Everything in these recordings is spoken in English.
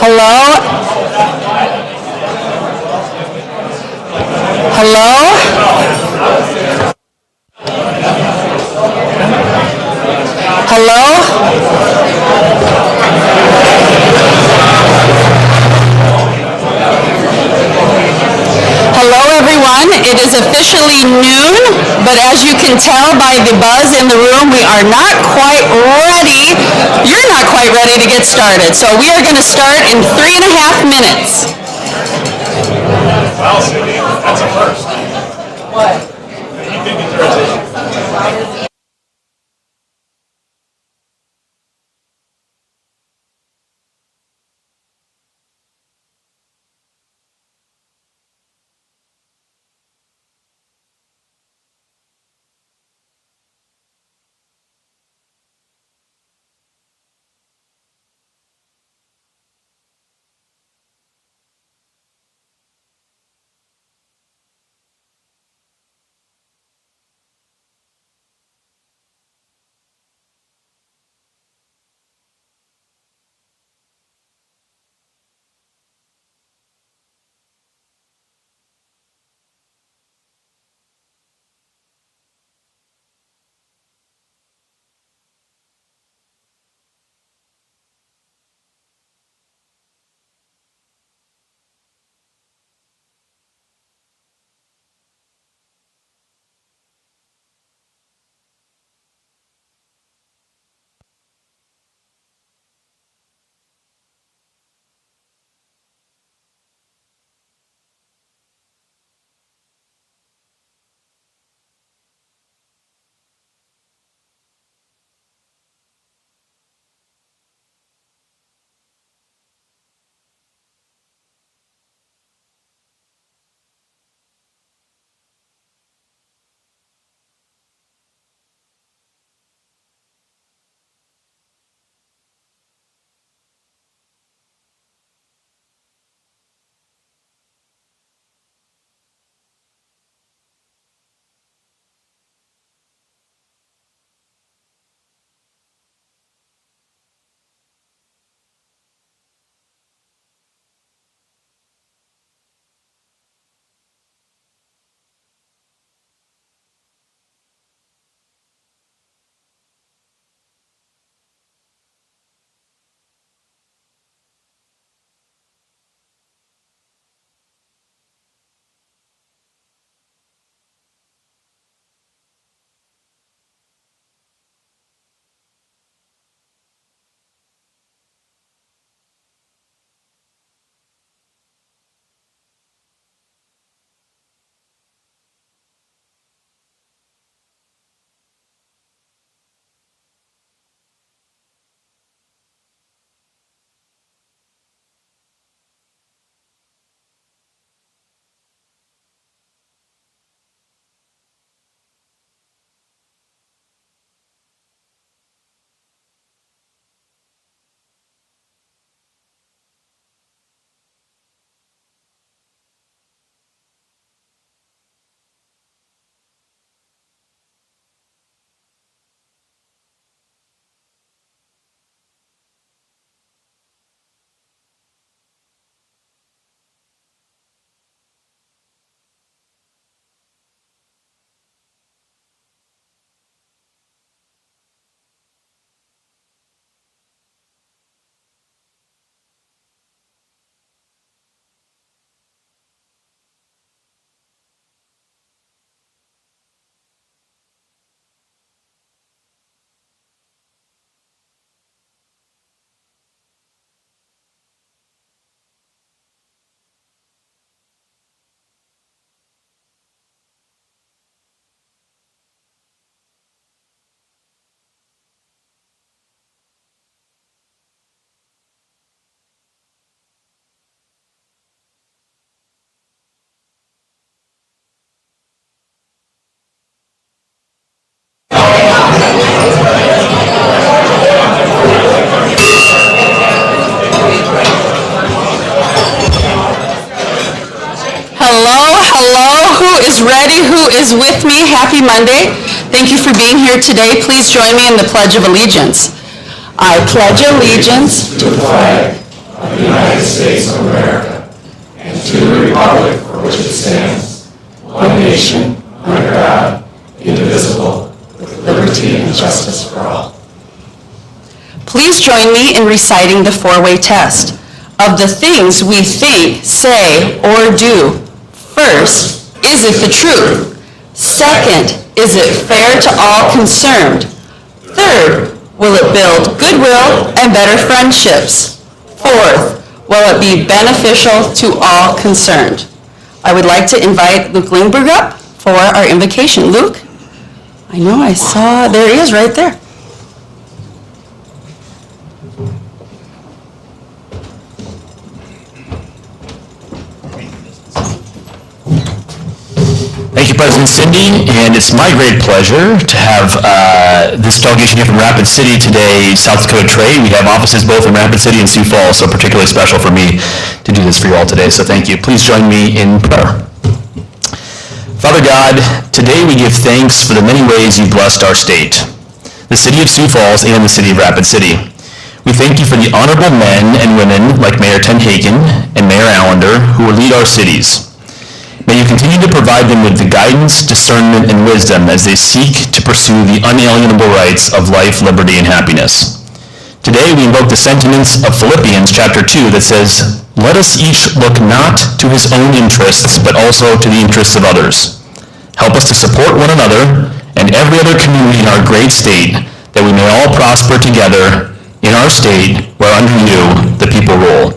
Hello? Hello? Hello? Hello, everyone. It is officially noon, but as you can tell by the buzz in the room, we are not quite ready. You're not quite ready to get started. So we are going to start in 3.5 minutes. Wow, Cindy, that's a first. What? You did the transition. Is ready, who is with me. Happy Monday. Thank you for being here today. Please join me in the Pledge of Allegiance. I pledge allegiance to the flag of of the United States of America and to the republic for which it stands, one nation, under God, indivisible, with liberty and justice for all. Please join me in reciting the four-way test. Of the things we think, say, or do, first, is it the truth? Second, is it fair to all concerned? Third, will it build goodwill and better friendships? Fourth, will it be beneficial to all concerned? I would like to invite Luke Lingberg up for our invocation. Luke? I know I saw, there he is right there. Thank you, President Cindy, and it's my great pleasure to have this delegation here from Rapid City today, South Dakota Trade. We have offices both in Rapid City and Sioux Falls, so particularly special for me to do this for you all today, so thank you. Please join me in prayer. Father God, today we give thanks for the many ways you blessed our state, the city of Sioux Falls and the city of Rapid City. We thank you for the honorable men and women like Mayor TenHaken and Mayor Allender who will lead our cities. May you continue to provide them with the guidance, discernment, and wisdom as they seek to pursue the unalienable rights of life, liberty, and happiness. Today we invoke the sentiments of Philippians chapter 2 that says, "Let us each look not to his own interests, but also to the interests of others. Help us to support one another and every other community in our great state, that we may all prosper together in our state where under you the people rule."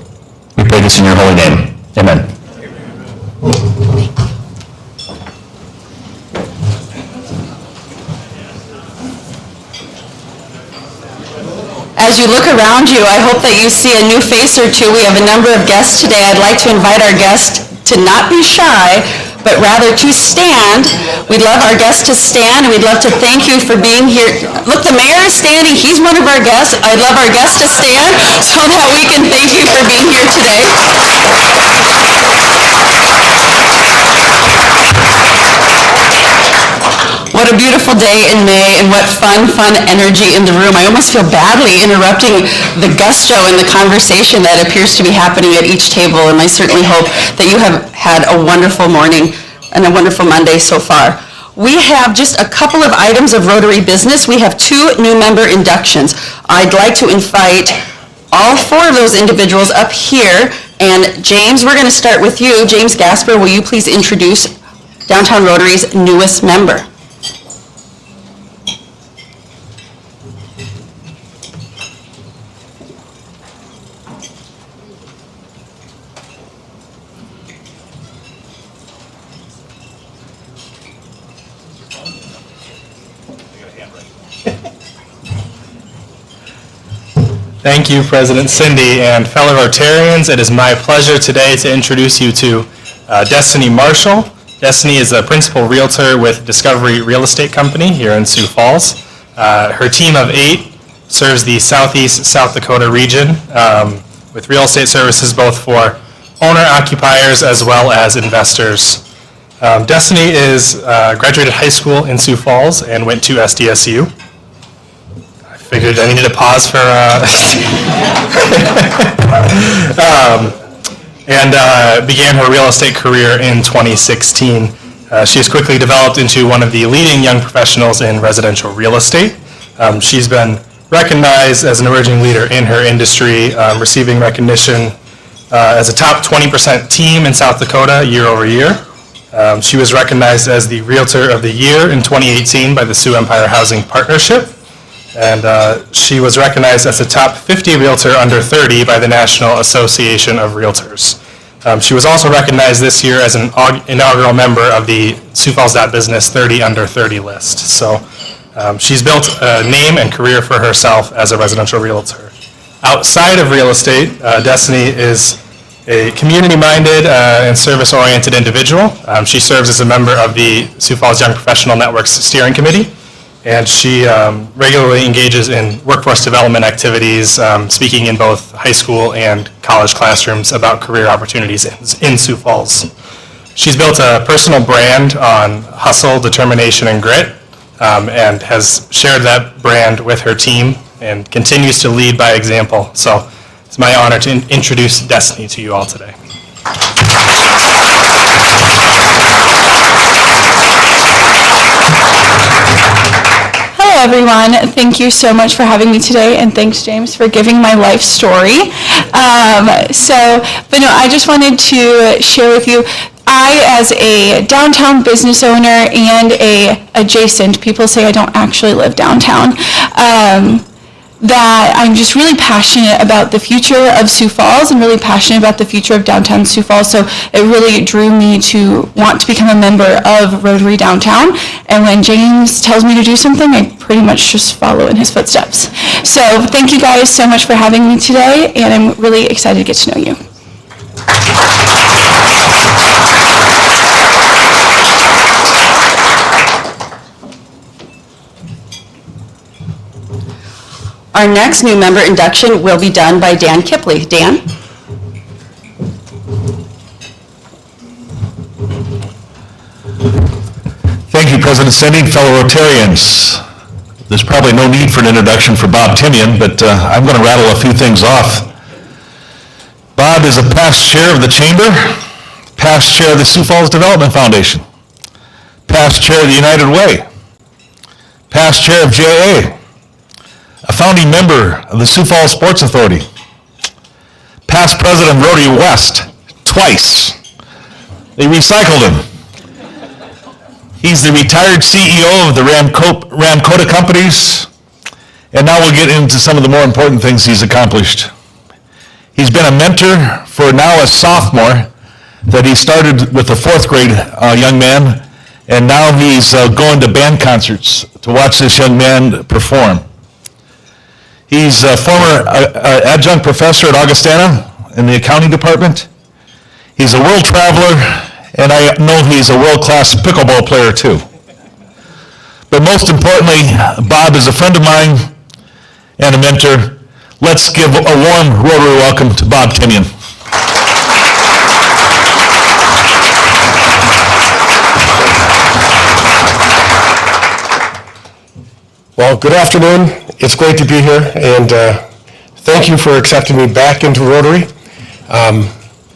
We pray this in your holy name. Amen. As you look around you, I hope that you see a new face or two. We have a number of guests today. I'd like to invite our guests to not be shy, but rather to stand. We'd love our guests to stand, and we'd love to thank you for being here. Look, the mayor is standing. He's one of our guests. I'd love our guests to stand so that we can thank you for being here today. What a beautiful day in May, and what fun energy in the room. I almost feel badly interrupting the gusto and the conversation that appears to be happening at each table, and I certainly hope that you have had a wonderful morning and a wonderful Monday so far. We have just a couple of items of Rotary business. We have 2 new member inductions. I'd like to invite all 4 of those individuals up here, and James, we're going to start with you. James Gasper, will you please introduce Downtown Rotary's newest member? Thank you, President Cindy, and fellow Rotarians. It is my pleasure today to introduce you to Destiny Marshall. Destiny is a principal realtor with Discovery Real Estate Company here in Sioux Falls. Her team of 8 serves the Southeast South Dakota region with real estate services both for owner-occupiers as well as investors. Destiny graduated high school in Sioux Falls and went to SDSU. Figured I needed a pause for, and began her real estate career in 2016. She has quickly developed into one of the leading young professionals in residential real estate. She's been recognized as an emerging leader in her industry, receiving recognition as a top 20% team in South Dakota year over year. She was recognized as the Realtor of the Year in 2018 by the Sioux Empire Housing Partnership. And she was recognized as the top 50 realtor under 30 by the National Association of Realtors. She was also recognized this year as an inaugural member of the Sioux Falls.Business 30 under 30 list. So she's built a name and career for herself as a residential realtor. Outside of real estate, Destiny is a community-minded and service-oriented individual. She serves as a member of the Sioux Falls Young Professional Network's steering committee. And she regularly engages in workforce development activities, speaking in both high school and college classrooms about career opportunities in Sioux Falls. She's built a personal brand on hustle, determination, and grit, and has shared that brand with her team and continues to lead by example. So It's my honor to introduce Destiny to you all today. Hello, everyone. Thank you so much for having me today, and thanks, James, for giving my life story. I just wanted to share with you, I, as a downtown business owner and a adjacent, people say I don't actually live downtown, that I'm just really passionate about the future of Sioux Falls and really passionate about the future of downtown Sioux Falls. So it really drew me to want to become a member of Rotary Downtown. And when James tells me to do something, I pretty much just follow in his footsteps. So thank you guys so much for having me today, and I'm really excited to get to know you. Our next new member induction will be done by Dan Kipley. Dan? Thank you, President Cindy, fellow Rotarians. There's probably no need for an introduction for Bob Timian, but I'm going to rattle a few things off. Bob is a past chair of the Chamber, past chair of the Sioux Falls Development Foundation, past chair of the United Way, past chair of JA, a founding member of the Sioux Falls Sports Authority, past president of Rotary West, twice. They recycled him. He's the retired CEO of the Ramcota companies, and now we'll get into some of the more important things he's accomplished. He's been a mentor for now a sophomore that he started with a fourth grade young man, and now he's going to band concerts to watch this young man perform. He's a former adjunct professor at Augustana in the accounting department. He's a world traveler, and I know he's a world-class pickleball player too. But most importantly, Bob is a friend of mine and a mentor. Let's give a warm Rotary welcome to Bob Timian. Well, good afternoon. It's great to be here, and thank you for accepting me back into Rotary.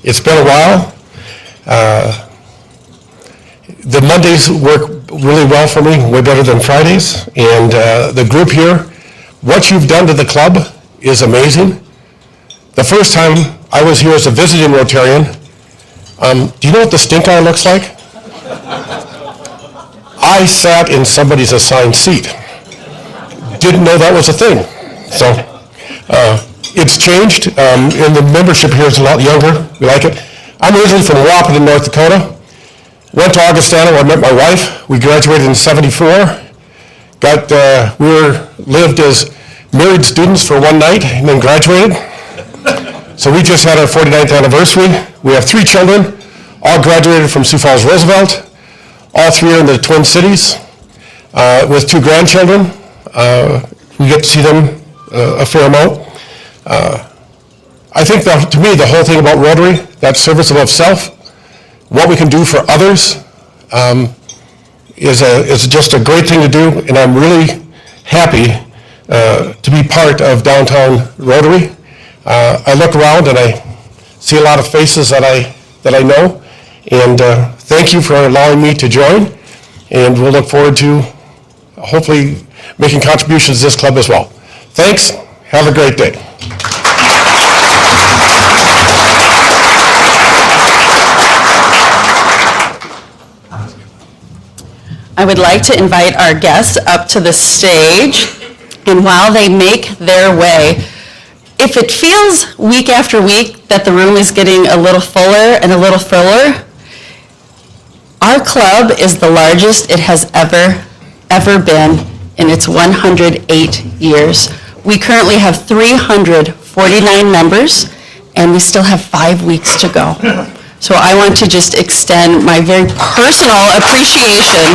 It's been a while. The Mondays work really well for me, way better than Fridays, and the group here, what you've done to the club is amazing. The first time I was here as a visiting Rotarian, do you know what the stink eye looks like? I sat in somebody's assigned seat. Didn't know that was a thing. So it's changed, and the membership here is a lot younger. We like it. I'm originally from Wahpeton, North Dakota. Went to Augustana where I met my wife. We graduated in '74. Lived as married students for one night and then graduated. So we just had our 49th anniversary. We have 3 children, all graduated from Sioux Falls Roosevelt. All 3 are in the Twin Cities with 2 grandchildren. We get to see them a fair amount. I think to me the whole thing about Rotary, that service above self, what we can do for others is just a great thing to do, and I'm really happy to be part of downtown Rotary. I look around and I see a lot of faces that I know, and thank you for allowing me to join, and we'll look forward to hopefully making contributions to this club as well. Thanks. Have a great day. I would like to invite our guests up to the stage, and while they make their way, if it feels week after week that the room is getting a little fuller and a little fuller, our club is the largest it has ever been in its 108 years. We currently have 349 members, and we still have 5 weeks to go. So I want to just extend my very personal appreciation.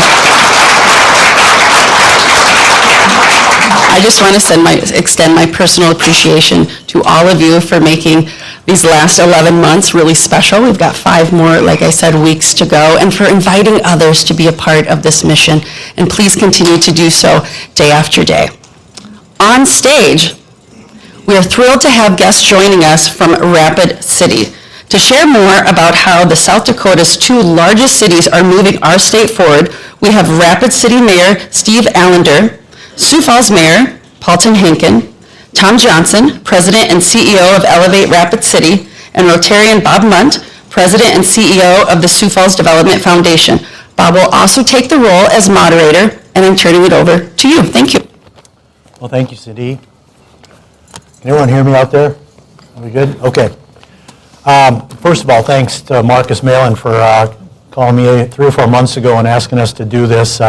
I just want to extend my personal appreciation to all of you for making these last 11 months really special. We've got 5 more, like I said, weeks to go, and for inviting others to be a part of this mission. And please continue to do so day after day. On stage, We are thrilled to have guests joining us from Rapid City. To share more about how the South Dakota's two largest cities are moving our state forward, we have Rapid City Mayor Steve Allender, Sioux Falls Mayor Paul TenHaken, Tom Johnson, President and CEO of Elevate Rapid City, and Rotarian Bob Mundt, President and CEO of the Sioux Falls Development Foundation. Bob will also take the role as moderator, and I'm turning it over to you. Thank you. Well, thank you, Cindy. Can everyone hear me out there? Are we good? Okay. First of all, thanks to Marcus Malin for calling me 3 or 4 months ago and asking us to do this.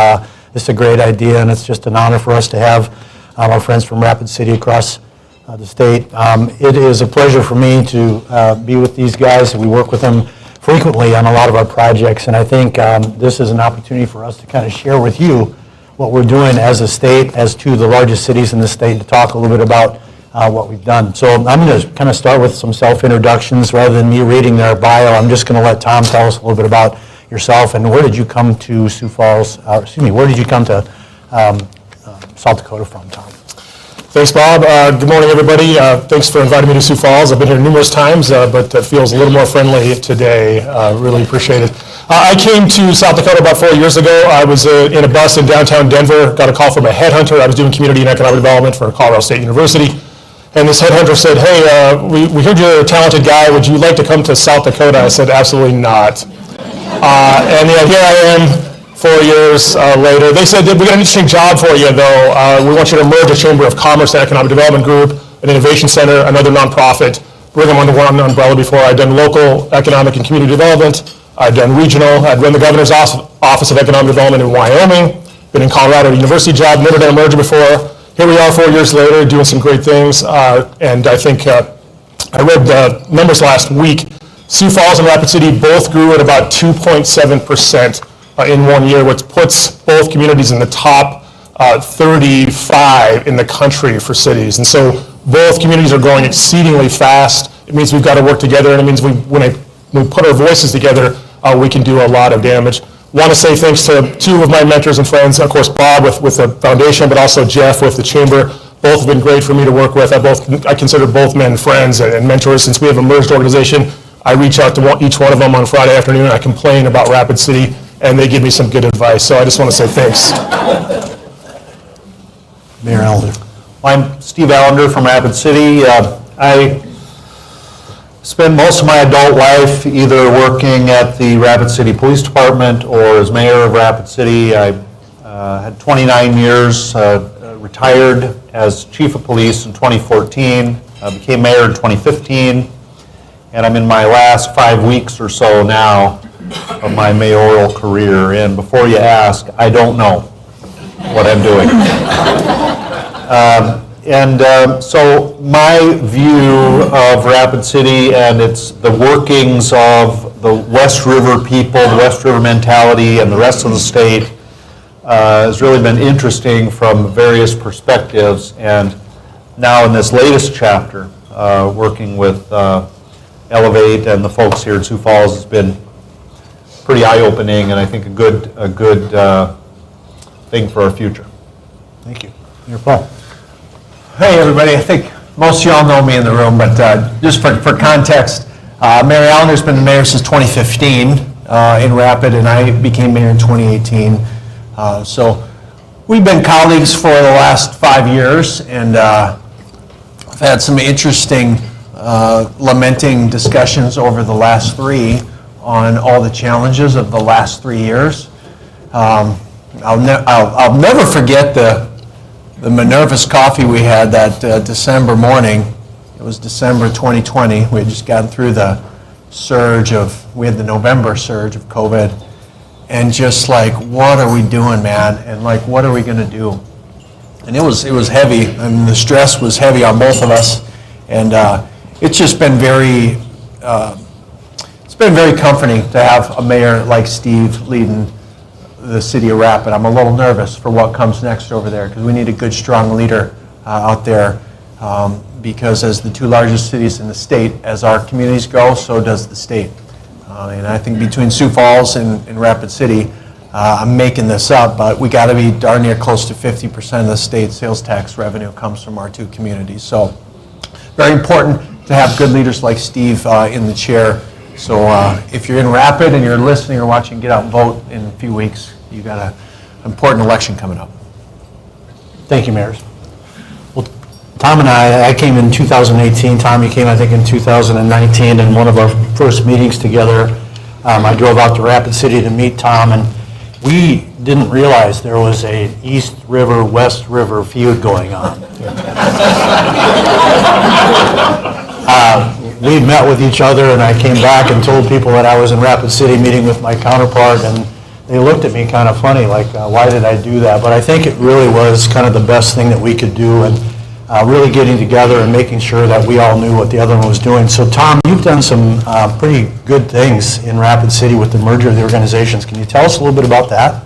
It's a great idea, and it's just an honor for us to have our friends from Rapid City across the state. It is a pleasure for me to be with these guys. We work with them frequently on a lot of our projects, and I think this is an opportunity for us to kind of share with you what we're doing as a state, as two of the largest cities in the state, to talk a little bit about what we've done. So I'm going to kind of start with some self-introductions rather than me reading their bio. I'm just going to let Tom tell us a little bit about yourself and where did you come to Sioux Falls, where did you come to South Dakota from, Tom? Thanks, Bob. Good morning, everybody. Thanks for inviting me to Sioux Falls. I've been here numerous times, but it feels a little more friendly today. Really appreciate it. I came to South Dakota about 4 years ago. I was in a bus in downtown Denver, got a call from a headhunter. I was doing community and economic development for Colorado State University. And this headhunter said, hey, we heard you're a talented guy. Would you like to come to South Dakota? I said, absolutely not. And here I am 4 years later. They said, we got an interesting job for you, though. We want you to merge a Chamber of Commerce and Economic Development Group, an innovation center, another nonprofit, bring them under one umbrella before. I'd done local economic and community development. I'd done regional. I'd run the governor's office of economic development in Wyoming. Been in Colorado, a university job, never done a merger before. Here we are 4 years later doing some great things. And I think I read the numbers last week. Sioux Falls and Rapid City both grew at about 2.7% in 1 year, which puts both communities in the top 35 in the country for cities. And so both communities are growing exceedingly fast. It means we've got to work together, and it means when we put our voices together, we can do a lot of damage. Want to say thanks to two of my mentors and friends, of course, Bob with the foundation, but also Jeff with the chamber. Both have been great for me to work with. I consider both men friends and mentors. Since we have a merged organization, I reach out to each one of them on Friday afternoon, and I complain about Rapid City, and they give me some good advice. So I just want to say thanks. Mayor Allender. I'm Steve Allender from Rapid City. I spent most of my adult life either working at the Rapid City Police Department or as mayor of Rapid City. I had 29 years, retired as chief of police in 2014, became mayor in 2015, and I'm in my last 5 weeks or so now of my mayoral career. And before you ask, I don't know what I'm doing. So my view of Rapid City and the workings of the West River people, the West River mentality, and the rest of the state has really been interesting from various perspectives. And now in this latest chapter, working with Elevate and the folks here in Sioux Falls has been pretty eye-opening, and I think a good thing for our future. Thank you. Mayor Paul. Hey, everybody. I think most of y'all know me in the room, but just for context, Mayor Allender's been the mayor since 2015 in Rapid, and I became mayor in 2018. So we've been colleagues for the last 5 years, and I've had some interesting, lamenting discussions over the last 3 on all the challenges of the last 3 years. I'll never forget the Minerva's coffee we had that December morning. It was December 2020. We had just gotten through the we had the November surge of COVID, and just like, what are we doing, man? And like, what are we going to do? And it was heavy, and the stress was heavy on both of us. And it's just been very, it's been very comforting to have a mayor like Steve leading the city of Rapid. I'm a little nervous for what comes next over there, because we need a good, strong leader out there, because as the 2 largest cities in the state, as our communities grow, so does the state. And I think between Sioux Falls and Rapid City, I'm making this up, but we got to be darn near close to 50% of the state sales tax revenue comes from our 2 communities. So very important to have good leaders like Steve in the chair. So if you're in Rapid and you're listening or watching, get out and vote in a few weeks. You got an important election coming up. Thank you, Mayor. Well, Tom and I came in 2018. Tom, you came, I think, in 2019, and one of our first meetings together, I drove out to Rapid City to meet Tom, and we didn't realize there was a East River, West River feud going on. We met with each other, and I came back and told people that I was in Rapid City meeting with my counterpart, and they looked at me kind of funny, like, why did I do that? But I think it really was kind of the best thing that we could do, and really getting together and making sure that we all knew what the other one was doing. So Tom, you've done some pretty good things in Rapid City with the merger of the organizations. Can you tell us a little bit about that?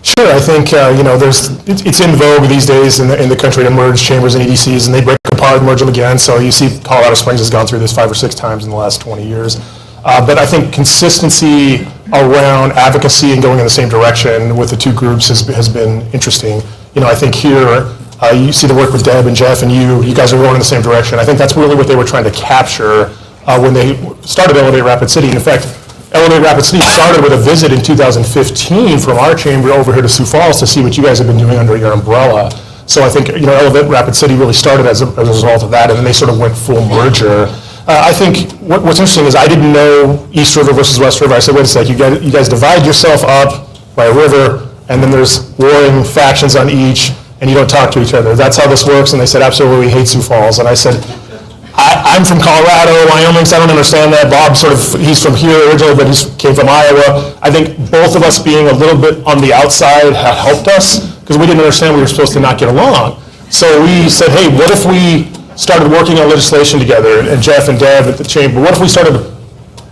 Sure, I think, it's in vogue these days in the country to merge chambers and EDCs, and they break apart and merge them again. So you see Colorado Springs has gone through this 5 or 6 times in the last 20 years. But I think consistency around advocacy and going in the same direction with the two groups has been interesting. I think here, you see the work with Deb and Jeff and you guys are going in the same direction. I think that's really what they were trying to capture when they started Elevate Rapid City. And in fact, Elevate Rapid City started with a visit in 2015 from our chamber over here to Sioux Falls to see what you guys have been doing under your umbrella. So I think, Elevate Rapid City really started as a result of that, and then they sort of went full merger. I think what's interesting is I didn't know East River versus West River. I said, wait a sec, you guys divide yourself up by a river, and then there's warring factions on each, and you don't talk to each other. That's how this works. And they said, absolutely, we hate Sioux Falls. And I said, I'm from Colorado, Wyoming, so I don't understand that. Bob he's from here originally, but he came from Iowa. I think both of us being a little bit on the outside had helped us, because we didn't understand we were supposed to not get along. So we said, hey, what if we started working on legislation together, and Jeff and Deb at the chamber, what if we started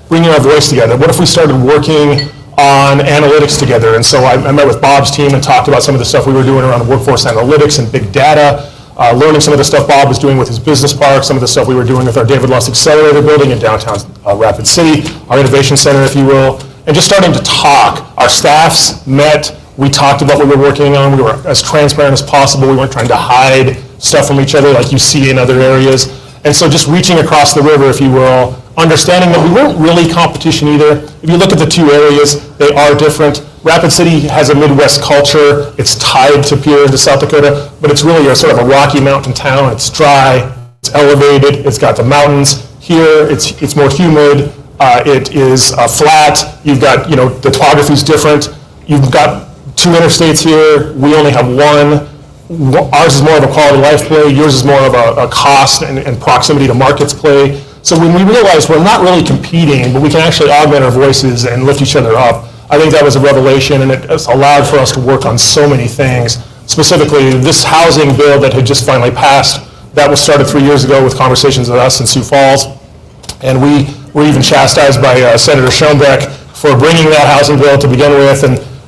bringing our voice together? What if we started working on analytics together? And so I met with Bob's team and talked about some of the stuff we were doing around workforce analytics and big data, learning some of the stuff Bob was doing with his business park, some of the stuff we were doing with our David Luss Accelerator building in downtown Rapid City, our innovation center, if you will, and just starting to talk. Our staffs met, we talked about what we were working on, we were as transparent as possible, we weren't trying to hide stuff from each other like you see in other areas. And so just reaching across the river, if you will, understanding that we weren't really competition either. If you look at the two areas, they are different. Rapid City has a Midwest culture. It's tied to Pierre into South Dakota, but it's really a sort of a Rocky Mountain town. It's dry, it's elevated, it's got the mountains. Here, it's more humid, it is flat. You've got, the topography's different. You've got 2 interstates here. We only have one. Ours is more of a quality of life play. Yours is more of a cost and proximity to markets play. So when we realized we're not really competing, but we can actually augment our voices and lift each other up, I think that was a revelation, and it allowed for us to work on so many things. Specifically, this housing bill that had just finally passed, that was started 3 years ago with conversations with us in Sioux Falls. And we were even chastised by Senator Schoenbeck for bringing that housing bill to begin with.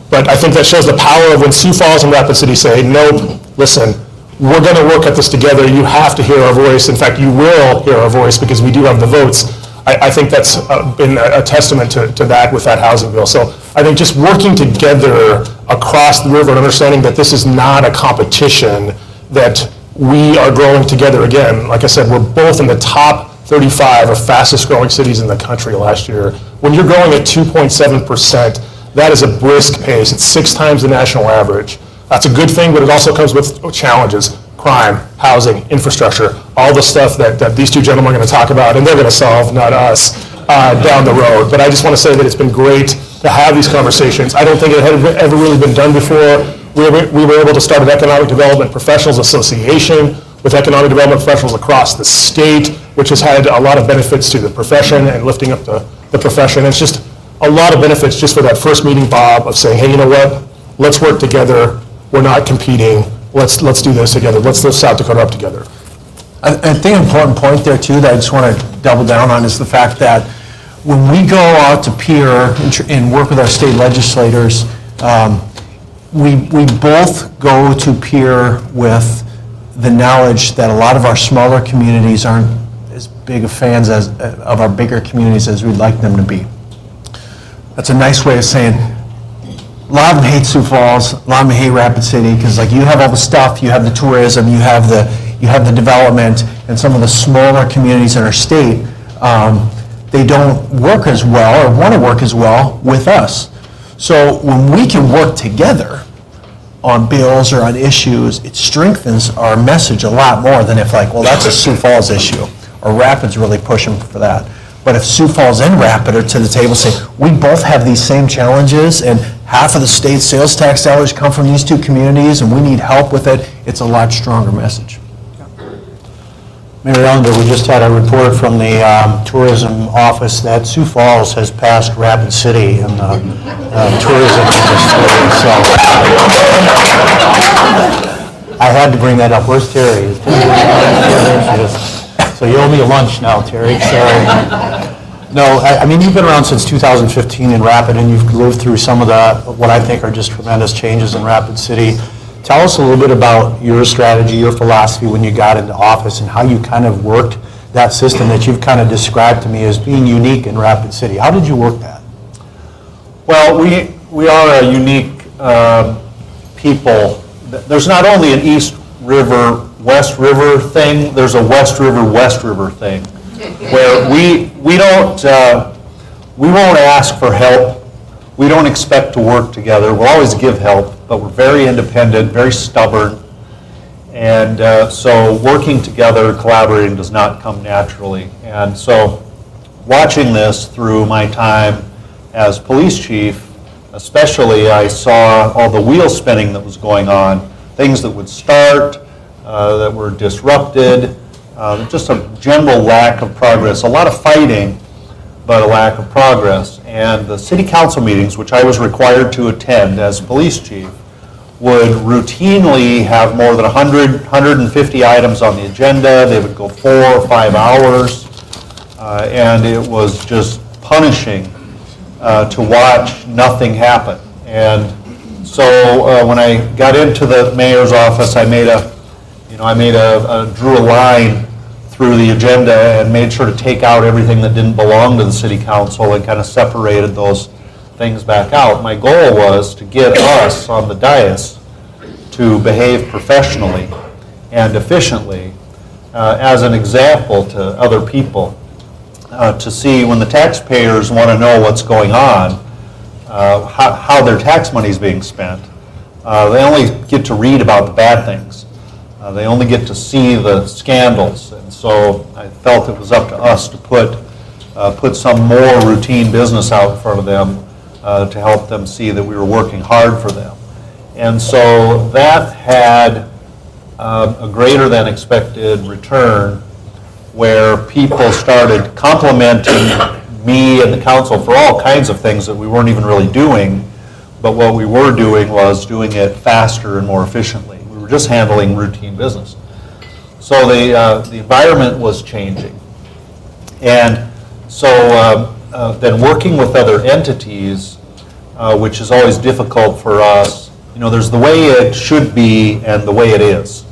But I think that shows the power of when Sioux Falls and Rapid City say, nope, listen, we're going to work at this together. You have to hear our voice. In fact, you will hear our voice because we do have the votes. I think that's been a testament to that with that housing bill. So I think just working together across the river and understanding that this is not a competition, that we are growing together again. Like I said, we're both in the top 35 of fastest growing cities in the country last year. When you're growing at 2.7%, that is a brisk pace. It's 6 times the national average. That's a good thing, but it also comes with challenges. Crime, housing, infrastructure, all the stuff that these two gentlemen are going to talk about, and they're going to solve, not us, down the road. But I just want to say that it's been great to have these conversations. I don't think it had ever really been done before. We were able to start an Economic Development Professionals Association with economic development professionals across the state, which has had a lot of benefits to the profession and lifting up the profession. It's just a lot of benefits just for that first meeting, Bob, of saying, hey, you know what? Let's work together. We're not competing. Let's do this together. Let's lift South Dakota up together. I think an important point there, too, that I just want to double down on is the fact that when we go out to Pierre and work with our state legislators, we both go to Pierre with the knowledge that a lot of our smaller communities aren't as big of fans of our bigger communities as we'd like them to be. That's a nice way of saying a lot of them hate Sioux Falls, a lot of them hate Rapid City, because like you have all the stuff, you have the tourism, you have the you have the development, and some of the smaller communities in our state, they don't work as well or want to work as well with us. So when we can work together on bills or on issues, it strengthens our message a lot more than if like, well, that's a Sioux Falls issue, or Rapid's really pushing for that. But if Sioux Falls and Rapid are to the table, say, we both have these same challenges, and half of the state's sales tax dollars come from these two communities, and we need help with it, it's a lot stronger message. Mayor Allender, we just had a report from the tourism office that Sioux Falls has passed Rapid City in the tourism industry. So I had to bring that up. Where's Terry? Is Terry? There she is. So you owe me a lunch now, Terry. Sorry. No, I mean, you've been around since 2015 in Rapid, and you've lived through some of the, what I think are just tremendous changes in Rapid City. Tell us a little bit about your strategy, your philosophy when you got into office, and how you kind of worked that system that you've kind of described to me as being unique in Rapid City. How did you work that? Well, we are a unique people. There's not only an East River, West River thing, there's a West River thing, where we won't ask for help. We don't expect to work together. We'll always give help, but we're very independent, very stubborn. And so working together, collaborating does not come naturally. And so watching this through my time as police chief, especially, I saw all the wheel spinning that was going on, things that would start, that were disrupted, just a general lack of progress, a lot of fighting, but a lack of progress. And the city council meetings, which I was required to attend as police chief, would routinely have more than 100, 150 items on the agenda. They would go 4 or 5 hours, and it was just punishing to watch nothing happen. And so when I got into the mayor's office, I drew a line through the agenda and made sure to take out everything that didn't belong to the city council and kind of separated those things back out. My goal was to get us on the dais to behave professionally and efficiently as an example to other people, to see when the taxpayers want to know what's going on, how their tax money is being spent. They only get to read about the bad things. They only get to see the scandals. And so I felt it was up to us to put some more routine business out in front of them to help them see that we were working hard for them. And so that had a greater than expected return, where people started complimenting me and the council for all kinds of things that we weren't even really doing, but what we were doing was doing it faster and more efficiently. We were just handling routine business. So the environment was changing. And so then working with other entities, which is always difficult for us, there's the way it should be and the way it is.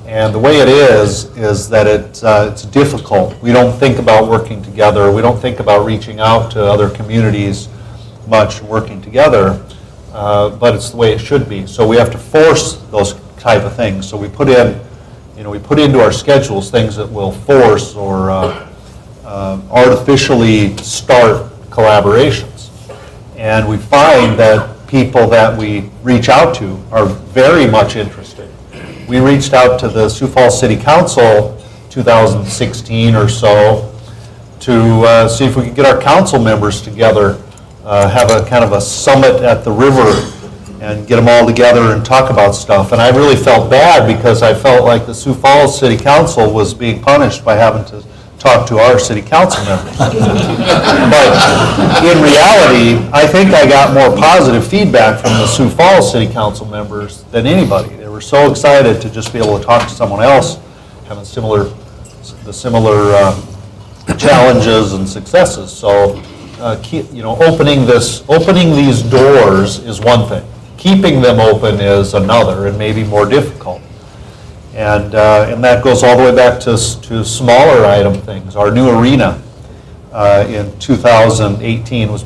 And the way it is that it's difficult. We don't think about working together. We don't think about reaching out to other communities much, working together, but it's the way it should be. So we have to force those type of things. So we put into our schedules things that will force or artificially start collaborations. And we find that people that we reach out to are very much interested. We reached out to the Sioux Falls City Council 2016 or so to see if we could get our council members together, have a kind of a summit at the river and get them all together and talk about stuff. And I really felt bad because I felt like the Sioux Falls City Council was being punished by having to talk to our city council members. But in reality, I think I got more positive feedback from the Sioux Falls City Council members than anybody. They were so excited to just be able to talk to someone else having similar challenges and successes. So, opening these doors is one thing. Keeping them open is another, and maybe more difficult. And that goes all the way back to smaller item things. Our new arena in 2018 was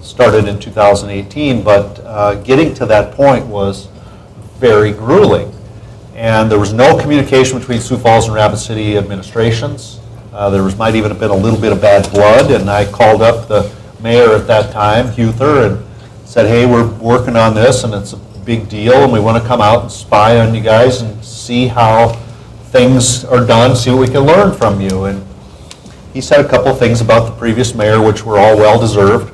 started in 2018, but getting to that point was very grueling. And there was no communication between Sioux Falls and Rapid City administrations. Might even have been a little bit of bad blood, and I called up the mayor at that time, Huther, and said, hey, we're working on this, and it's a big deal, and we want to come out and spy on you guys and see how things are done, see what we can learn from you. And he said a couple of things about the previous mayor, which were all well-deserved.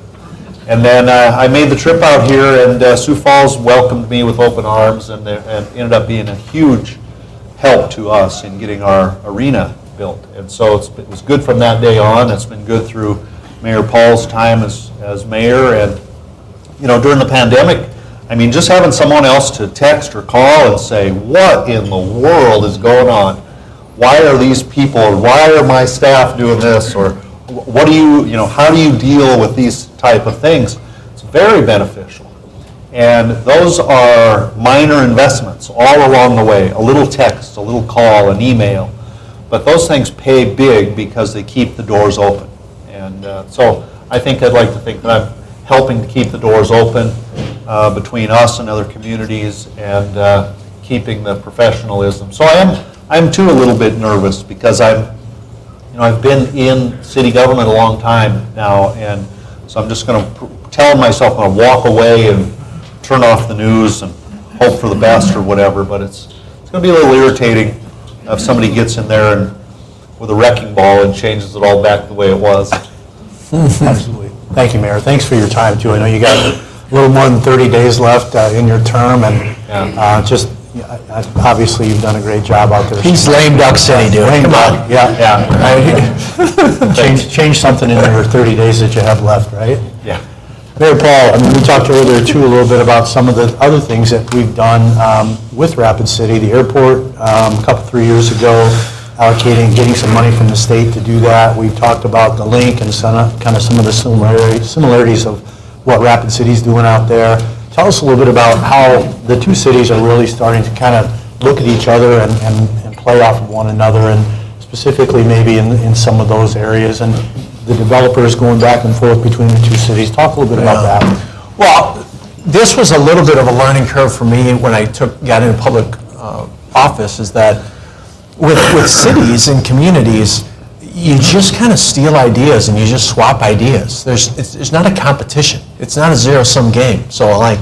And then I made the trip out here, and Sioux Falls welcomed me with open arms, and ended up being a huge help to us in getting our arena built. And so it was good from that day on. It's been good through Mayor Paul's time as mayor. And, you know, during the pandemic, I mean, just having someone else to text or call and say, what in the world is going on? Why are these people, why are my staff doing this? Or what do you know, how do you deal with these type of things? It's very beneficial. And those are minor investments all along the way. A little text, a little call, an email. But those things pay big because they keep the doors open. And so I think I'd like to think that I'm helping to keep the doors open between us and other communities, and keeping the professionalism. So I'm too a little bit nervous because I've been in city government a long time now, and so I'm just going to tell myself I'm going to walk away and turn off the news and hope for the best or whatever. But it's going to be a little irritating if somebody gets in there and with a wrecking ball and changes it all back the way it was. Absolutely. Thank you, Mayor. Thanks for your time, too. I know you got a little more than 30 days left in your term, and obviously you've done a great job out there. He's lame duck city, dude. Lame Come duck, on. yeah. Change something in your 30 days that you have left, right? Yeah. Mayor Paul, I mean, we talked earlier, too, a little bit about some of the other things that we've done with Rapid City. The airport, a couple, 3 years ago, getting some money from the state to do that. We've talked about the link and kind of some of the similarities of what Rapid City's doing out there. Tell us a little bit about how the two cities are really starting to kind of look at each other and play off of one another, and specifically maybe in some of those areas, and the developers going back and forth between the two cities. Talk a little bit about that. Well, this was a little bit of a learning curve for me when I got into public office, is that with cities and communities, you just kind of steal ideas and you just swap ideas. There's not a competition. It's not a zero-sum game. So, like,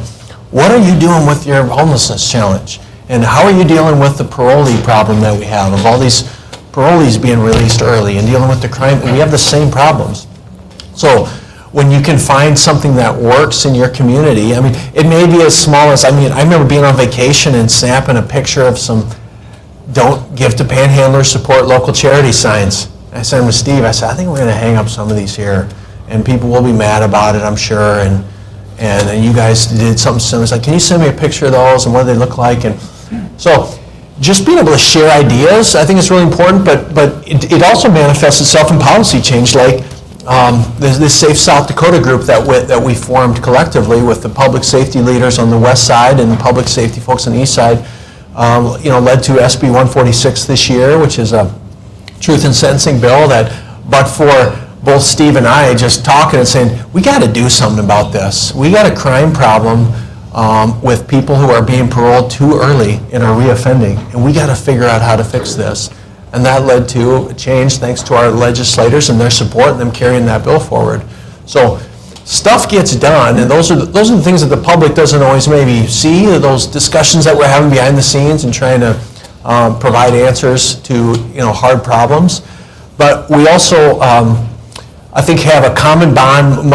what are you doing with your homelessness challenge? And how are you dealing with the parolee problem that we have, of all these parolees being released early, and dealing with the crime? We have the same problems. So when you can find something that works in your community, I mean, it may be as small as, I remember being on vacation and snapping a picture of some "Don't give to panhandlers, support local charity" signs. I sent them to Steve. I said, I think we're going to hang up some of these here, and people will be mad about it, I'm sure. And you guys did something similar. It's like, can you send me a picture of those and what do they look like? And so just being able to share ideas, I think is really important. But it also manifests itself in policy change, like this Safe South Dakota group that we formed collectively with the public safety leaders on the west side and the public safety folks on the east side. Led to SB 146 this year, which is a truth in sentencing bill but for both Steve and I just talking and saying, we got to do something about this. We got a crime problem with people who are being paroled too early and are reoffending, and we got to figure out how to fix this. And that led to a change thanks to our legislators and their support and them carrying that bill forward. So stuff gets done, and those are the things that the public doesn't always maybe see, those discussions that we're having behind the scenes and trying to provide answers to hard problems. But we also, I think, have a common bond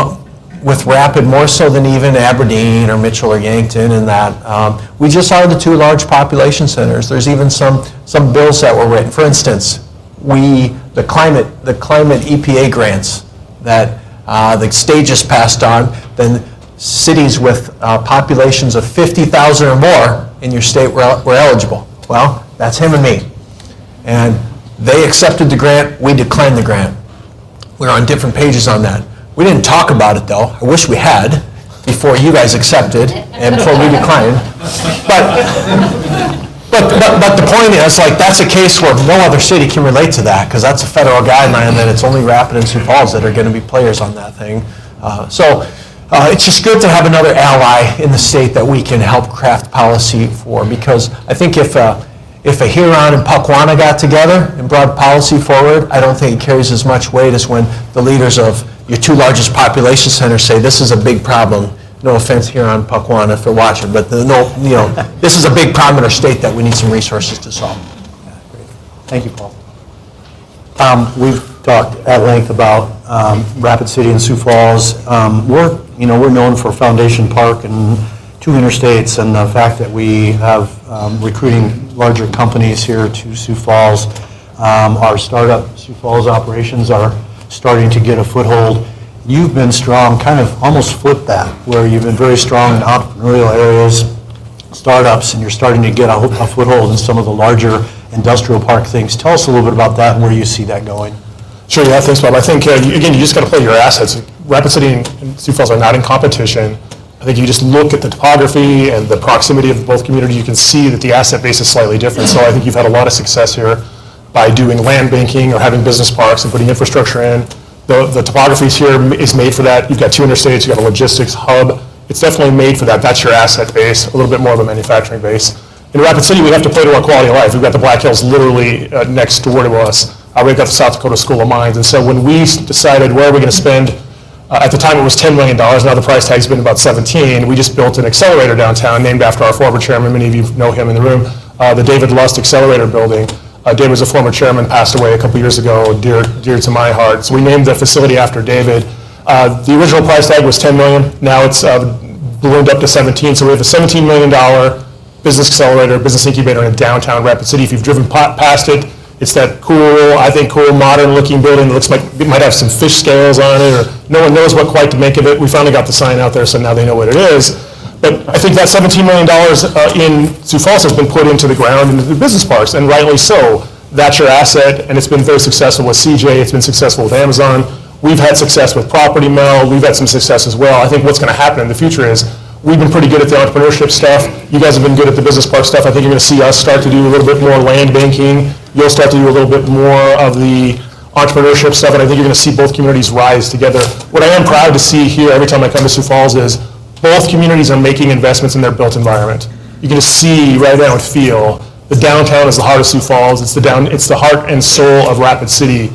with Rapid, more so than even Aberdeen or Mitchell or Yankton, in that we just are the two large population centers. There's even some bills that were written. For instance, the climate EPA grants that the state just passed on, then cities with populations of 50,000 or more in your state were eligible. Well, that's him and me. And they accepted the grant, we declined the grant. We're on different pages on that. We didn't talk about it, though. I wish we had, before you guys accepted and before we declined. But the point is, like, that's a case where no other city can relate to that, because that's a federal guideline, and then it's only Rapid and Sioux Falls that are going to be players on that thing. So it's just good to have another ally in the state that we can help craft policy for, because I think if if a Huron and Puckwana got together and brought policy forward, I don't think it carries as much weight as when the leaders of your two largest population centers say, this is a big problem. No offense, Huron, Puckwana, if they're watching, but this is a big problem in our state that we need some resources to solve. Thank you, Paul. We've talked at length about Rapid City and Sioux Falls. We're known for Foundation Park and 2 interstates, and the fact that we have recruiting larger companies here to Sioux Falls. Our startup Sioux Falls operations are starting to get a foothold. You've been strong, kind of almost flipped that, where you've been very strong in entrepreneurial areas, startups, and you're starting to get a foothold in some of the larger industrial park things. Tell us a little bit about that and where you see that going. Sure, yeah, thanks, Bob. I think, again, you just got to play your assets. Rapid City and Sioux Falls are not in competition. I think you just look at the topography and the proximity of both communities, you can see that the asset base is slightly different. So I think you've had a lot of success here by doing land banking or having business parks and putting infrastructure in. The topography here is made for that. You've got 2 interstates, you've got a logistics hub. It's definitely made for that. That's your asset base, a little bit more of a manufacturing base. In Rapid City, we have to play to our quality of life. We've got the Black Hills literally next door to us. We've got the South Dakota School of Mines. And so when we decided where are we going to spend, at the time it was $10 million, now the price tag's been about 17. We just built an accelerator downtown named after our former chairman. Many of you know him in the room, the David Lust Accelerator Building. David was a former chairman, passed away a couple years ago, dear to my heart. So we named the facility after David. The original price tag was $10 million. Now it's ballooned up to 17. So we have a $17 million business accelerator, business incubator in downtown Rapid City. If you've driven past it, it's that cool, I think cool, modern-looking building that looks like it might have some fish scales on it, or no one knows what quite to make of it. We finally got the sign out there, so now they know what it is. But I think that $17 million in Sioux Falls has been put into the ground into the business parks, and rightly so. That's your asset, and it's been very successful with CJ. It's been successful with Amazon. We've had success with Property Mill. We've had some success as well. I think what's going to happen in the future is we've been pretty good at the entrepreneurship stuff. You guys have been good at the business park stuff. I think you're going to see us start to do a little bit more land banking. You'll start to do a little bit more of the entrepreneurship stuff, and I think you're going to see both communities rise together. What I am proud to see here every time I come to Sioux Falls is both communities are making investments in their built environment. You can just see right now and feel the downtown is the heart of Sioux Falls. It's the heart and soul of Rapid City.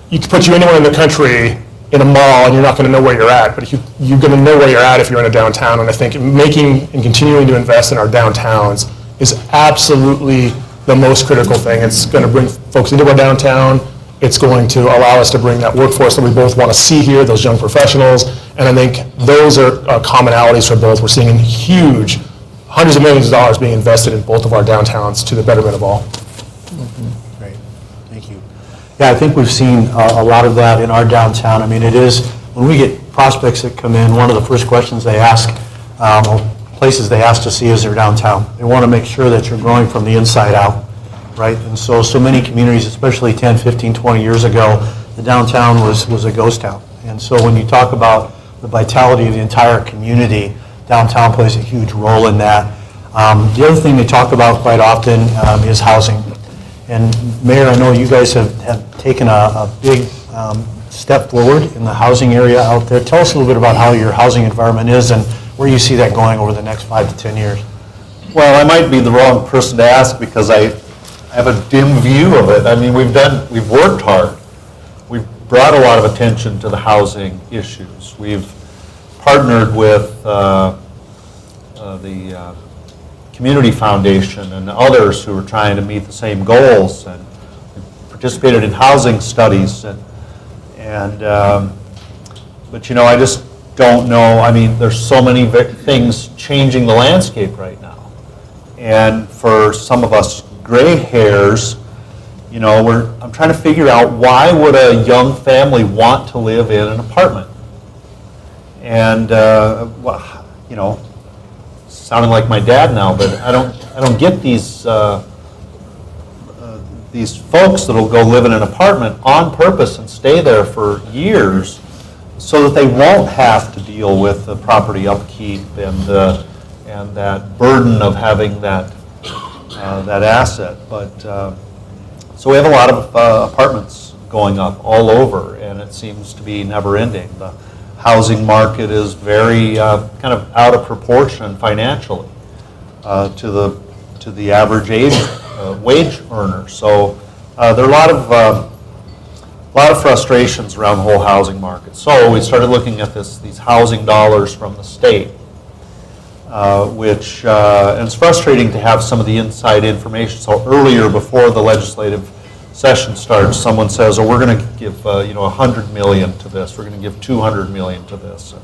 You can put you anywhere in the country in a mall and you're not going to know where you're at, but you're going to know where you're at if you're in a downtown. And I think making and continuing to invest in our downtowns is absolutely the most critical thing. It's going to bring folks into our downtown. It's going to allow us to bring that workforce that we both want to see here, those young professionals. And I think those are commonalities for both. We're seeing huge, hundreds of millions of dollars being invested in both of our downtowns to the betterment of all. Great, thank you. Yeah, I think we've seen a lot of that in our downtown. I mean, it is, when we get prospects that come in, one of the first questions they ask, places they ask to see is their downtown. They want to make sure that you're growing from the inside out, right? And so many communities, especially 10, 15, 20 years ago, the downtown was a ghost town. And so when you talk about the vitality of the entire community, downtown plays a huge role in that. The other thing they talk about quite often is housing. And Mayor, I know you guys have taken a big step forward in the housing area out there. Tell us a little bit about how your housing environment is and where you see that going over the next 5 to 10 years. Well, I might be the wrong person to ask because I have a dim view of it. I mean, we've worked hard. We've brought a lot of attention to the housing issues. We've partnered with the Community Foundation and others who are trying to meet the same goals, and participated in housing studies. But you know, I just don't know. I mean, there's so many things changing the landscape right now, and for some of us gray hairs, you know, I'm trying to figure out why would a young family want to live in an apartment? And well, you know, sounding like my dad now, but I don't get these folks that'll go live in an apartment on purpose and stay there for years, so that they won't have to deal with the property upkeep and that burden of having that asset. But so we have a lot of apartments going up all over, and it seems to be never ending. The housing market is very kind of out of proportion financially to the average age wage earners. So there are a lot of frustrations around the whole housing market. So we started looking at these housing dollars from the state, which and it's frustrating to have some of the inside information. So earlier, before the legislative session starts, someone says, "Oh, we're going to give $100 million to this. We're going to give $200 million to this." And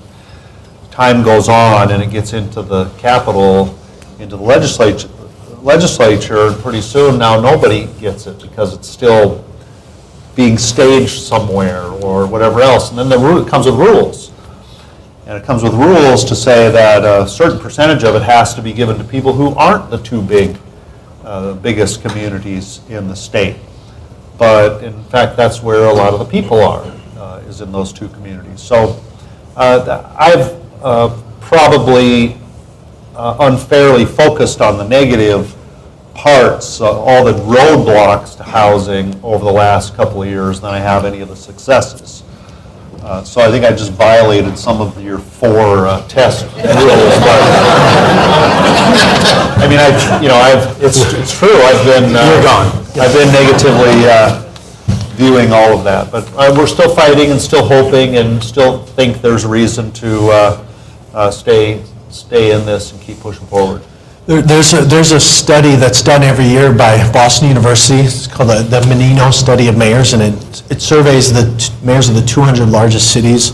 time goes on, and it gets into the Capitol, into the legislature, and pretty soon now nobody gets it because it's still being staged somewhere or whatever else. And then it comes with rules. And it comes with rules to say that a certain percentage of it has to be given to people who aren't the two biggest communities in the state. But in fact, that's where a lot of the people are, is in those two communities. So I've probably unfairly focused on the negative parts, all the roadblocks to housing over the last couple of years than I have any of the successes. So I think I just violated some of your 4 test rules. But I mean, it's true. I've been negatively viewing all of that, but we're still fighting and still hoping and still think there's a reason to stay in this and keep pushing forward. There's a study that's done every year by Boston University. It's called the Menino Study of Mayors, and it surveys the mayors of the 200 largest cities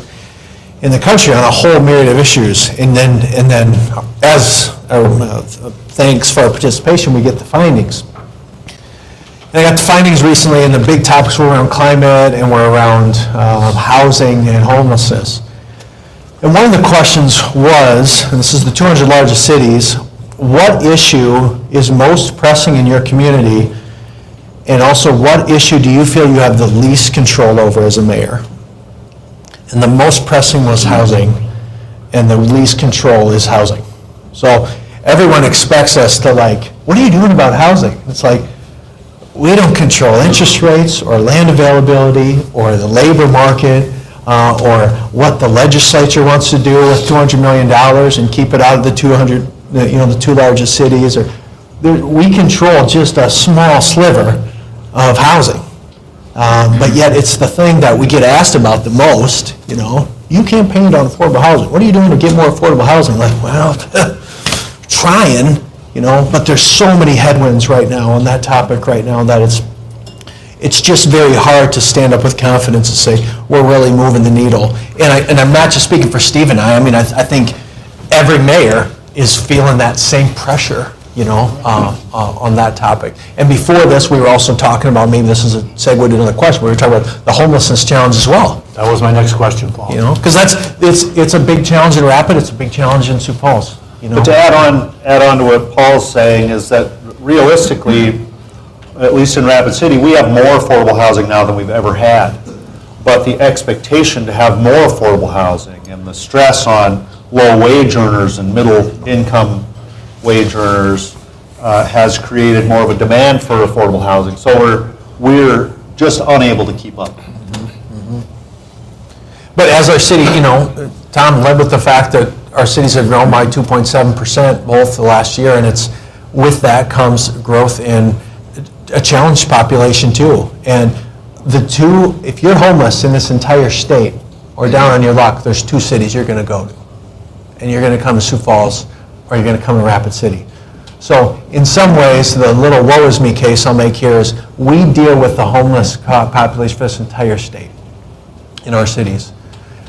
in the country on a whole myriad of issues. And then as thanks for our participation, we get the findings. And I got the findings recently, and the big topics were around climate and were around housing and homelessness. And one of the questions was, and this is the 200 largest cities, what issue is most pressing in your community, and also what issue do you feel you have the least control over as a mayor? And the most pressing was housing, and the least control is housing. So everyone expects us to what are you doing about housing? It's we don't control interest rates or land availability or the labor market or what the legislature wants to do with $200 million and keep it out of the 200 the 2 largest cities, we control just a small sliver of housing. But yet it's the thing that we get asked about the most, you campaigned on affordable housing. What are you doing to get more affordable housing? Trying, but there's so many headwinds right now on that topic right now that it's just very hard to stand up with confidence and say, we're really moving the needle. And I'm not just speaking for Steve and I think every mayor is feeling that same pressure, on that topic. And before this, we were also talking about, maybe this is a segue to another question, we were talking about the homelessness challenge as well. That was my next question, Paul. Because it's a big challenge in Rapid, it's a big challenge in Sioux Falls. But to add on to what Paul's saying is that realistically, at least in Rapid City, we have more affordable housing now than we've ever had. But the expectation to have more affordable housing and the stress on low wage earners and middle income wage earners has created more of a demand for affordable housing. So we're just unable to keep up. But as our city, Tom led with the fact that our cities have grown by 2.7% both the last year, and with that comes growth in a challenged population too. And if you're homeless in this entire state or down on your luck, there's 2 cities you're going to go to. And you're going to come to Sioux Falls, or you're going to come to Rapid City. So in some ways, the little woe is me case I'll make here is we deal with the homeless population for this entire state in our cities.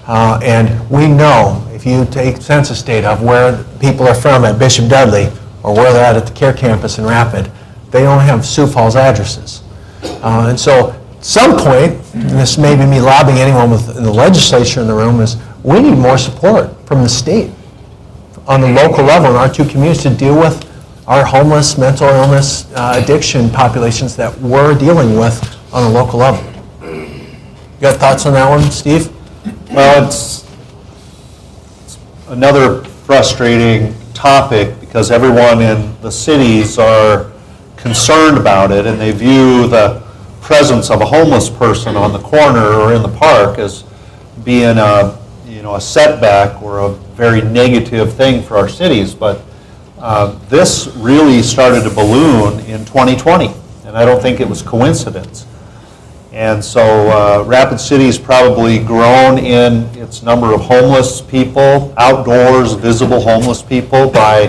And we know, if you take census data of where people are from at Bishop Dudley, or where they're at the Care Campus in Rapid, they only have Sioux Falls addresses. And so at some point, and this may be me lobbying anyone in the legislature in the room, is we need more support from the state on the local level in our 2 communities to deal with our homeless, mental illness, addiction populations that we're dealing with on a local level. You got thoughts on that one, Steve? Well, it's another frustrating topic because everyone in the cities are concerned about it, and they view the presence of a homeless person on the corner or in the park as being a setback or a very negative thing for our cities. But This really started to balloon in 2020, and I don't think it was coincidence. And so Rapid City's probably grown in its number of homeless people, outdoors visible homeless people, by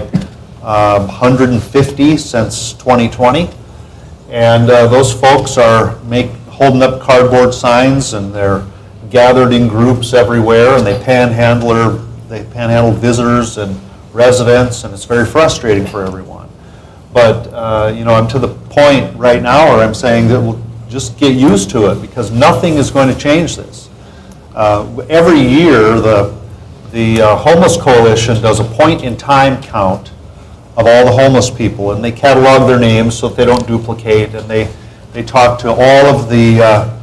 150 since 2020. And those folks are holding up cardboard signs, and they're gathered in groups everywhere, and they panhandle visitors and residents, and it's very frustrating for everyone. But I'm to the point right now where I'm saying that we'll just get used to it, because nothing is going to change this. Every year, the Homeless Coalition does a point-in-time count of all the homeless people, and they catalog their names so that they don't duplicate, and they talk to all of the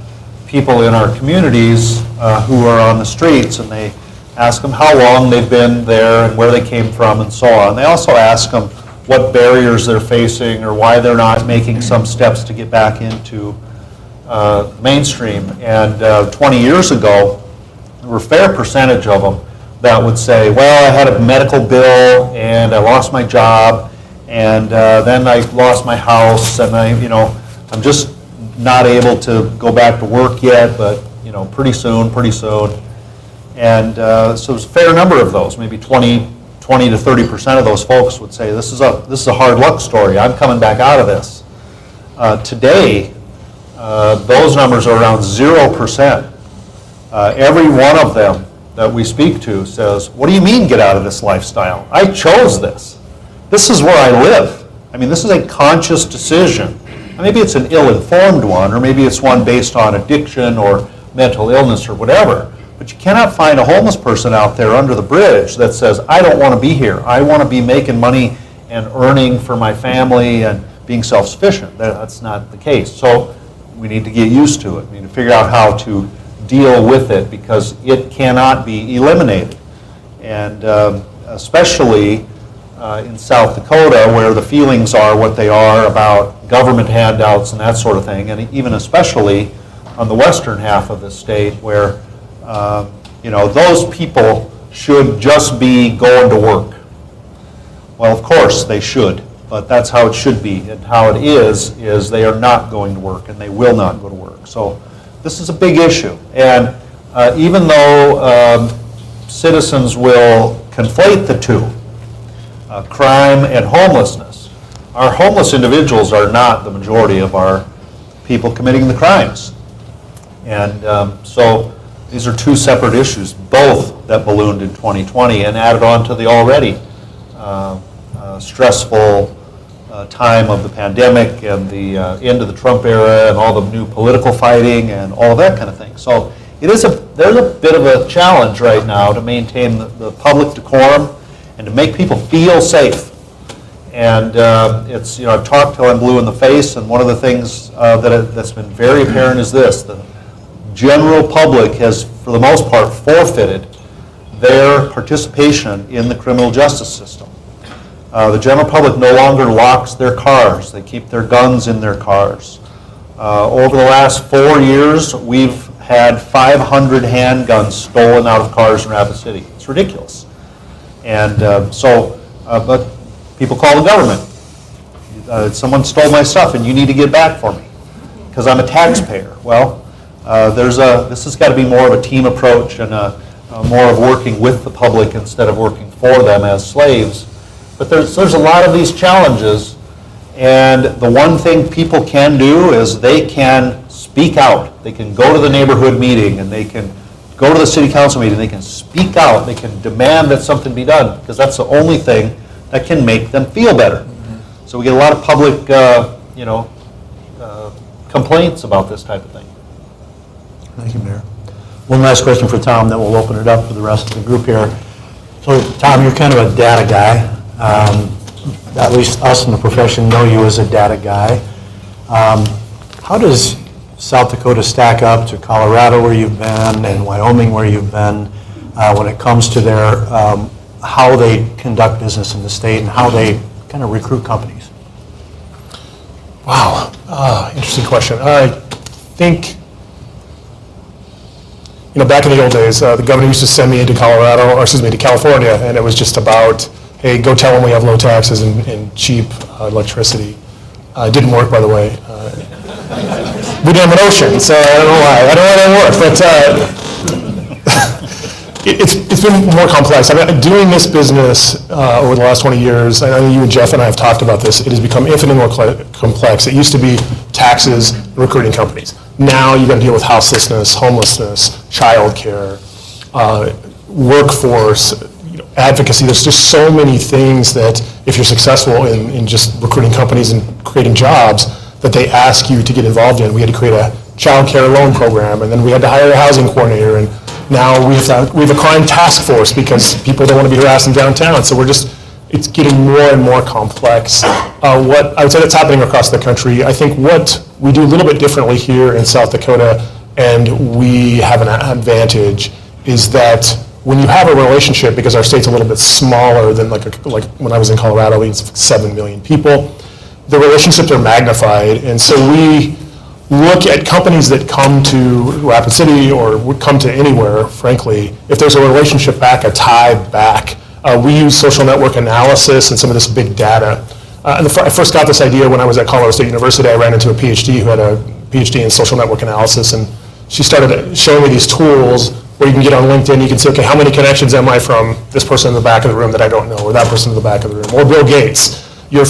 people in our communities who are on the streets, and they ask them how long they've been there and where they came from and so on. They also ask them what barriers they're facing or why they're not making some steps to get back into mainstream. And 20 years ago, there were a fair percentage of them that would say, well, I had a medical bill and I lost my job, and then I lost my house, and I'm just not able to go back to work yet, but pretty soon. And so there's a fair number of those, maybe 20 to 30% of those folks would say, this is a hard luck story, I'm coming back out of this. Today, those numbers are around 0%. Every one of them that we speak to says, what do you mean get out of this lifestyle? I chose this. This is where I live. I mean, this is a conscious decision. Maybe it's an ill-informed one, or maybe it's one based on addiction or mental illness or whatever. But you cannot find a homeless person out there under the bridge that says, I don't want to be here. I want to be making money and earning for my family and being self-sufficient. That's not the case. So we need to get used to it. We need to figure out how to deal with it, because it cannot be eliminated. And especially in South Dakota, where the feelings are what they are about government handouts and that sort of thing, and even especially on the western half of the state, where those people should just be going to work. Well, of course they should, but that's how it should be. And how it is they are not going to work, and they will not go to work. So this is a big issue. And even though citizens will conflate the two, crime and homelessness, our homeless individuals are not the majority of our people committing the crimes. And so these are two separate issues, both that ballooned in 2020 and added on to the already stressful time of the pandemic and the end of the Trump era and all the new political fighting and all that kind of thing. So there's a bit of a challenge right now to maintain the public decorum and to make people feel safe. And I've talked till I'm blue in the face, and one of the things that's been very apparent is this: the general public has, for the most part, forfeited their participation in the criminal justice system. The general public no longer locks their cars. They keep their guns in their cars. Over the last 4 years, we've had 500 handguns stolen out of cars in Rapid City. It's ridiculous. And but people call the government. Someone stole my stuff and you need to get it back for me because I'm a taxpayer. Well, this has got to be more of a team approach and more of working with the public instead of working for them as slaves. But there's a lot of these challenges, and the one thing people can do is they can speak out. They can go to the neighborhood meeting, and they can go to the city council meeting. They can speak out. They can demand that something be done, because that's the only thing that can make them feel better. Mm-hmm. So we get a lot of public, complaints about this type of thing. Thank you, Mayor. One last question for Tom, then we'll open it up for the rest of the group here. So, Tom, you're kind of a data guy. At least us in the profession know you as a data guy. How does South Dakota stack up to Colorado, where you've been, and Wyoming, where you've been, when it comes to their how they conduct business in the state and how they kind of recruit companies? Wow, interesting question. I think, back in the old days, the governor used to send me to to California, and it was just about hey, go tell them we have low taxes and cheap electricity. It didn't work, by the way. We didn't have an ocean, so I don't know why. I don't know why that worked, but it's been more complex. I mean, doing this business over the last 20 years, I know you and Jeff and I have talked about this, it has become infinitely more complex. It used to be taxes and recruiting companies. Now you've got to deal with houselessness, homelessness, childcare, workforce, advocacy. There's just so many things that if you're successful in just recruiting companies and creating jobs, that they ask you to get involved in. We had to create a child care loan program, and then we had to hire a housing coordinator, and now we have a crime task force because people don't want to be harassed in downtown. So it's getting more and more complex. What I would say that's happening across the country. I think what we do a little bit differently here in South Dakota, and we have an advantage, is that when you have a relationship, because our state's a little bit smaller than like when I was in Colorado, it's 7 million people, the relationships are magnified. And so we look at companies that come to Rapid City or would come to anywhere, frankly, if there's a relationship back, a tie back. We use social network analysis and some of this big data. I first got this idea when I was at Colorado State University. I ran into a PhD who had a PhD in social network analysis, and she started showing me these tools where you can get on LinkedIn, you can say, okay, how many connections am I from this person in the back of the room that I don't know, or that person in the back of the room, or Bill Gates. You're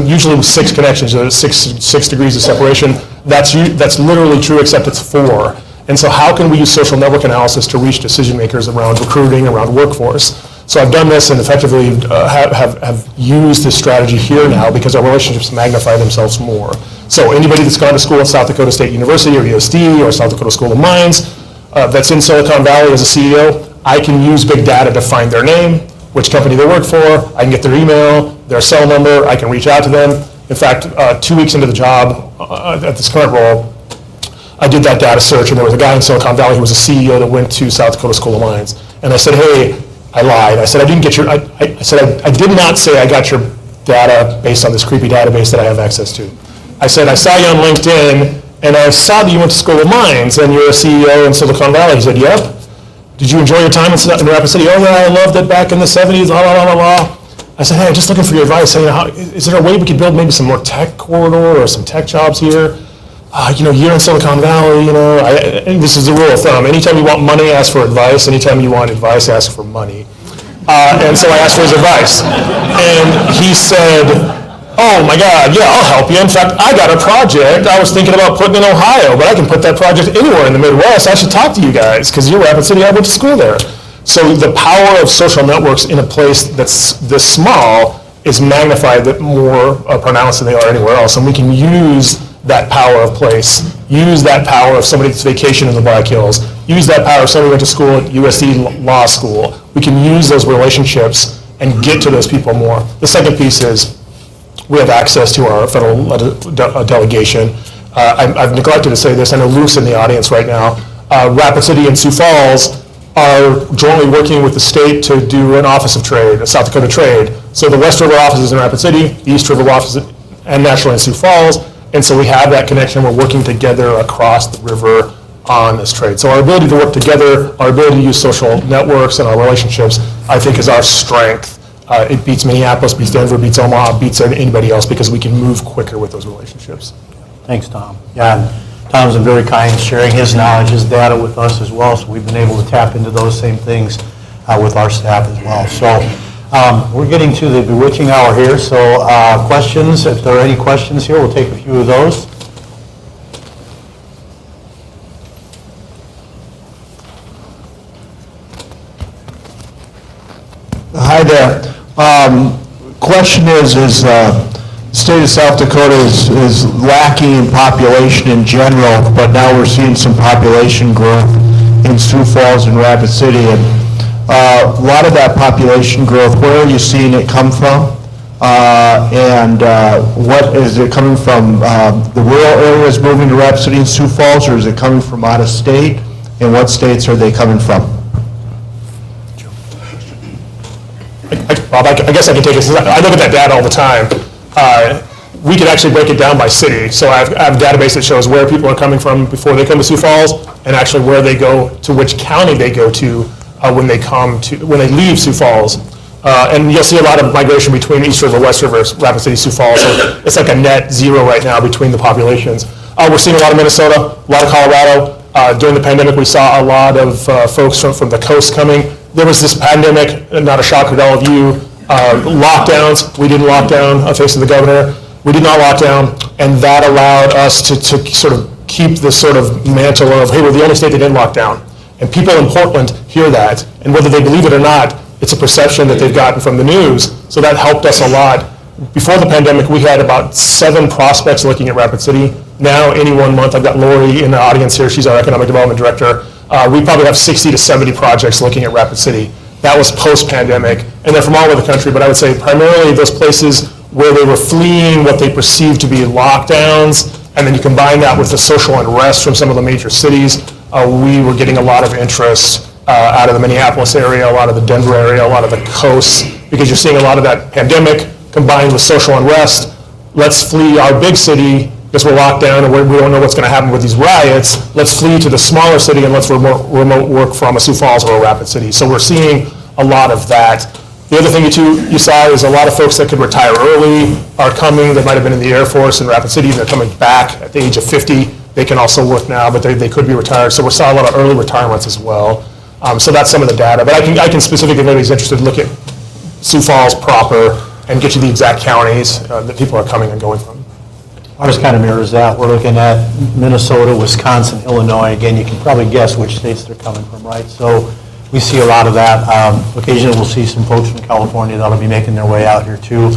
usually 6 connections, six degrees of separation. That's literally true, except it's 4. And so how can we use social network analysis to reach decision makers around recruiting, around workforce? So I've done this and effectively have used this strategy here now because our relationships magnify themselves more. So anybody that's gone to school at South Dakota State University or USD or South Dakota School of Mines that's in Silicon Valley as a CEO, I can use big data to find their name, which company they work for, I can get their email, their cell number, I can reach out to them. In fact, 2 weeks into the job at this current role, I did that data search, and there was a guy in Silicon Valley who was a CEO that went to South Dakota School of Mines. And I said, hey, I lied. I said, I did not say I got your data based on this creepy database that I have access to. I said, I saw you on LinkedIn, and I saw that you went to School of Mines, and you're a CEO in Silicon Valley. He said, yep. Did you enjoy your time in Rapid City? Oh, yeah, I loved it back in the 70s, blah, blah, blah, blah. I said, hey, just looking for your advice. Saying, is there a way we could build maybe some more tech corridor or some tech jobs here? You're in Silicon Valley, and this is the rule of thumb. Anytime you want money, ask for advice. Anytime you want advice, ask for money. And so I asked for his advice. And he said, oh my God, yeah, I'll help you. In fact, I got a project I was thinking about putting in Ohio, but I can put that project anywhere in the Midwest. I should talk to you guys because you're Rapid City, I went to school there. So the power of social networks in a place that's this small is magnified, that more pronounced than they are anywhere else. And we can use that power of place, use that power of somebody that's vacationing in the Black Hills, use that power of somebody who went to school at USD Law School. We can use those relationships and get to those people more. The second piece is we have access to our federal delegation. I've neglected to say this. I know Luke's in the audience right now. Rapid City and Sioux Falls are jointly working with the state to do an Office of Trade, a South Dakota Trade. So the West River office is in Rapid City, the East River office and nationally in Sioux Falls. And so we have that connection. We're working together across the river on this trade. So our ability to work together, our ability to use social networks and our relationships, I think is our strength. It beats Minneapolis, beats Denver, beats Omaha, beats anybody else because we can move quicker with those relationships. Thanks, Tom. Yeah, and Tom's been very kind sharing his knowledge, his data with us as well, so we've been able to tap into those same things with our staff as well. So we're getting to the bewitching hour here, so questions, if there are any questions here, we'll take a few of those. Hi there. Question is the state of South Dakota is lacking in population in general, but now we're seeing some population growth in Sioux Falls and Rapid City. And a lot of that population growth, where are you seeing it come from? What is it coming from? The rural areas moving to Rapid City and Sioux Falls, or is it coming from out of state? And what states are they coming from? Bob, I guess I can take this. I look at that data all the time. We could actually break it down by city. So I have a database that shows where people are coming from before they come to Sioux Falls, and actually where they go to, which county they go to when they leave Sioux Falls. And you'll see a lot of migration between East River, West River, Rapid City, Sioux Falls. So it's like a net zero right now between the populations. We're seeing a lot of Minnesota, a lot of Colorado. During the pandemic, we saw a lot of folks from the coast coming. There was this pandemic, not a shocker to all of you, lockdowns. We didn't lock down, thanks to the governor. We did not lock down, and that allowed us to sort of keep this sort of mantle of, hey, we're the only state that didn't lock down. And people in Portland hear that, and whether they believe it or not, it's a perception that they've gotten from the news, so that helped us a lot. Before the pandemic, we had about 7 prospects looking at Rapid City. Now, any one month, I've got Lori in the audience here, she's our Economic Development Director. We probably have 60 to 70 projects looking at Rapid City. That was post-pandemic, and they're from all over the country, but I would say primarily those places where they were fleeing what they perceived to be lockdowns, and then you combine that with the social unrest from some of the major cities, we were getting a lot of interest out of the Minneapolis area, a lot of the Denver area, a lot of the coasts, because you're seeing a lot of that pandemic combined with social unrest. Let's flee our big city because we're locked down and we don't know what's going to happen with these riots. Let's flee to the smaller city and let's remote work from a Sioux Falls or a Rapid City. So we're seeing a lot of that. The other thing you saw is a lot of folks that could retire early are coming. They might have been in the Air Force in Rapid City. They're coming back at the age of 50. They can also work now, but they could be retired. So we saw a lot of early retirements as well. So that's some of the data. But I can specifically, if anybody's interested, look at Sioux Falls proper and get you the exact counties that people are coming and going from. Ours kind of mirrors that. We're looking at Minnesota, Wisconsin, Illinois. Again, you can probably guess which states they're coming from, right? So we see a lot of that. Occasionally we'll see some folks from California that'll be making their way out here too.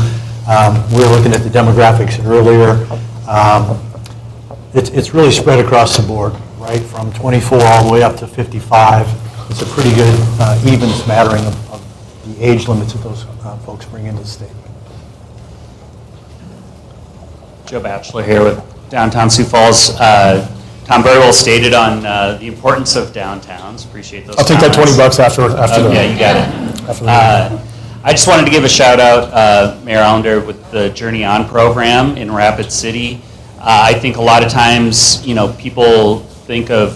We were looking at the demographics earlier. It's really spread across the board, right? From 24 all the way up to 55. It's a pretty good even smattering of the age limits that those folks bring into the state. Joe Batchelor here with Downtown Sioux Falls. Tom very well stated on the importance of downtowns. Appreciate those. I'll take that $20 after the. Yeah, you got it. I just wanted to give a shout out, Mayor Allender, with the Journey On program in Rapid City. I think a lot of times, people think of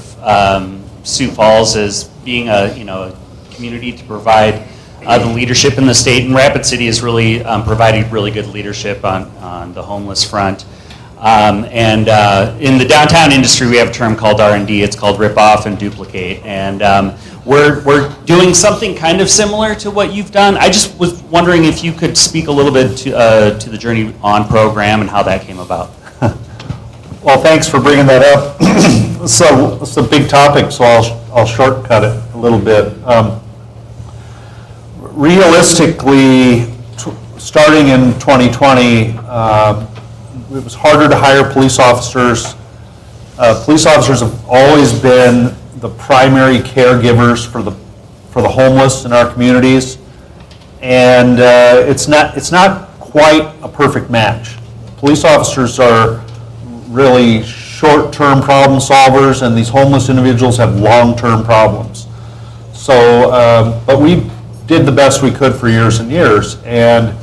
Sioux Falls as being a community to provide the leadership in the state, and Rapid City has really provided really good leadership on the homeless front. And in the downtown industry, we have a term called R&D. It's called rip off and duplicate. And we're doing something kind of similar to what you've done. I just was wondering if you could speak a little bit to the Journey On program and how that came about. Well, thanks for bringing that up. So it's a big topic, so I'll shortcut it a little bit. Realistically, starting in 2020, it was harder to hire police officers. Police officers have always been the primary caregivers for the homeless in our communities, and it's not quite a perfect match. Police officers are really short-term problem solvers, and these homeless individuals have long-term problems. So, but we did the best we could for years and years, and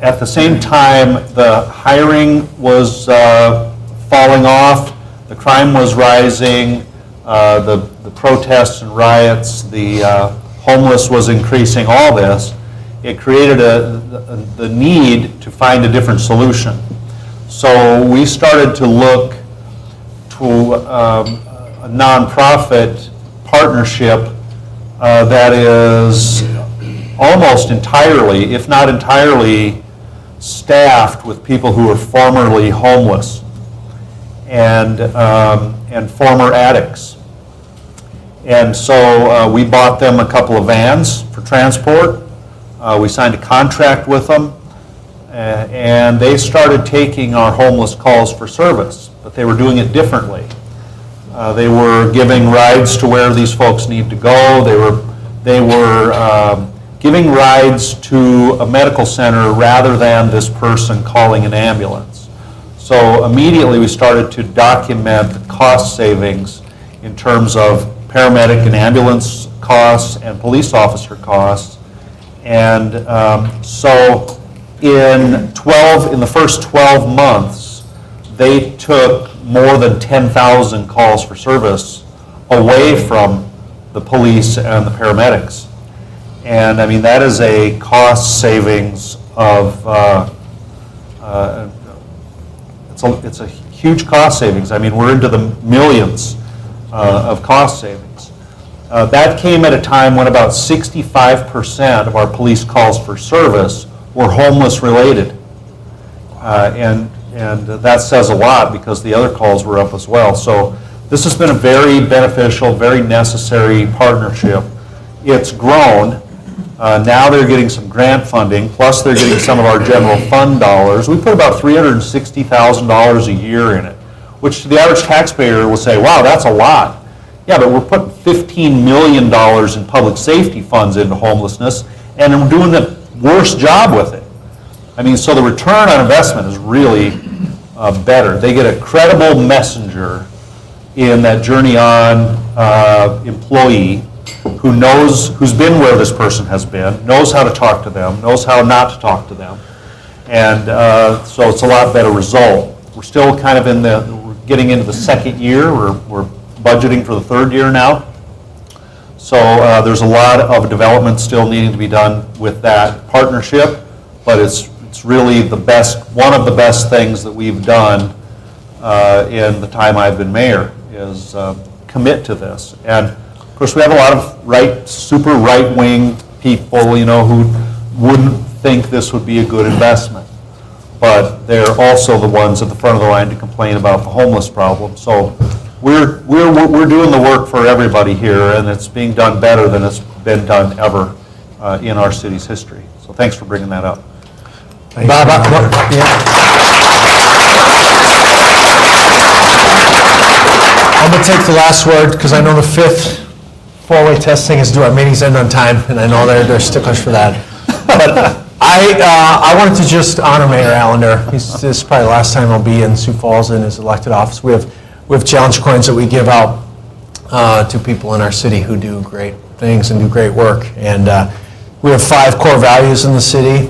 at the same time, the hiring was falling off, the crime was rising, the protests and riots, the homeless was increasing, all this. It created the need to find a different solution. So we started to look to a nonprofit partnership that is almost entirely, if not entirely, staffed with people who were formerly homeless and former addicts. And so we bought them a couple of vans for transport. We signed a contract with them, and they started taking our homeless calls for service, but they were doing it differently. They were giving rides to where these folks need to go. They were giving rides to a medical center rather than this person calling an ambulance. So immediately we started to document the cost savings in terms of paramedic and ambulance costs and police officer costs. And so in the first 12 months, they took more than 10,000 calls for service away from the police and the paramedics. And I mean, that is a cost savings of, it's a huge cost savings. I mean, we're into the millions of cost savings. That came at a time when about 65% of our police calls for service were homeless related. And that says a lot because the other calls were up as well. So this has been a very beneficial, very necessary partnership. It's grown. Now they're getting some grant funding, plus they're getting some of our general fund dollars. We put about $360,000 a year in it, which to the average taxpayer will say, wow, that's a lot. Yeah, but we're putting $15 million in public safety funds into homelessness, and we're doing the worst job with it. I mean, so the return on investment is really better. They get a credible messenger in that Journey On employee who knows, who's been where this person has been, knows how to talk to them, knows how not to talk to them. And so it's a lot better result. We're still kind of we're getting into the second year. We're budgeting for the third year now. So there's a lot of development still needing to be done with that partnership, but it's really the best, one of the best things that we've done in the time I've been mayor is commit to this. And of course, we have a lot of super right-wing people, you know, who wouldn't think this would be a good investment. But they're also the ones at the front of the line to complain about the homeless problem. So we're doing the work for everybody here, and it's being done better than it's been done ever in our city's history. So thanks for bringing that up. Bob, I'm going to take the last word because I know the fifth four-way testing is due. Our meetings end on time, and I know they're sticklers for that. But I wanted to just honor Mayor Allender. This is probably the last time I'll be in Sioux Falls in his elected office. We have challenge coins that we give out to people in our city who do great things and do great work. And we have 5 core values in the city: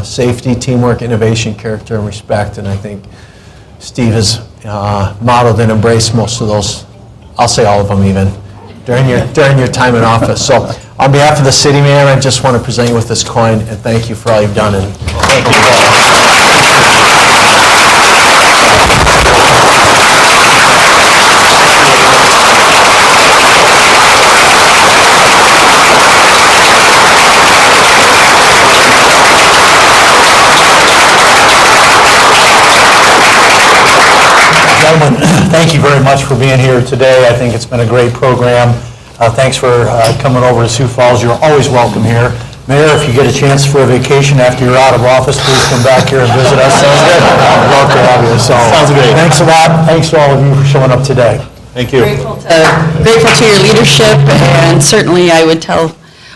safety, teamwork, innovation, character, and respect. And I think Steve has modeled and embraced most of those. I'll say all of them even during your time in office. So on behalf of the city, man, I just want to present you with this coin and thank you for all you've done. And thank you. Gentlemen, thank you very much for being here today. I think it's been a great program. Thanks for coming over to Sioux Falls. You're always welcome here. Mayor, if you get a chance for a vacation after you're out of office, please come back here and visit us. Sounds good. I'd love to have you. So, sounds great. Thanks a lot. Thanks to all of you for showing up today. Thank you. Grateful to your leadership, and certainly I would tell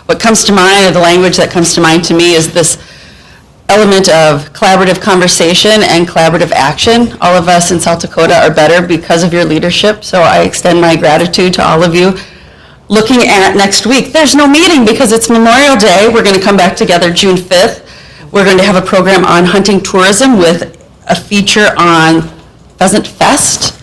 what comes to mind, or the language that comes to mind to me, is this element of collaborative conversation and collaborative action. All of us in South Dakota are better because of your leadership, so I extend my gratitude to all of you. Looking at next week, there's no meeting because it's Memorial Day. We're going to come back together June 5th. We're going to have a program on hunting tourism with a feature on Pheasant Fest.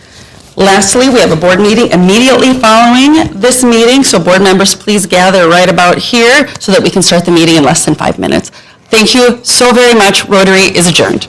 Lastly, we have a board meeting immediately following this meeting, so board members, please gather right about here so that we can start the meeting in less than 5 minutes. Thank you so very much. Rotary is adjourned.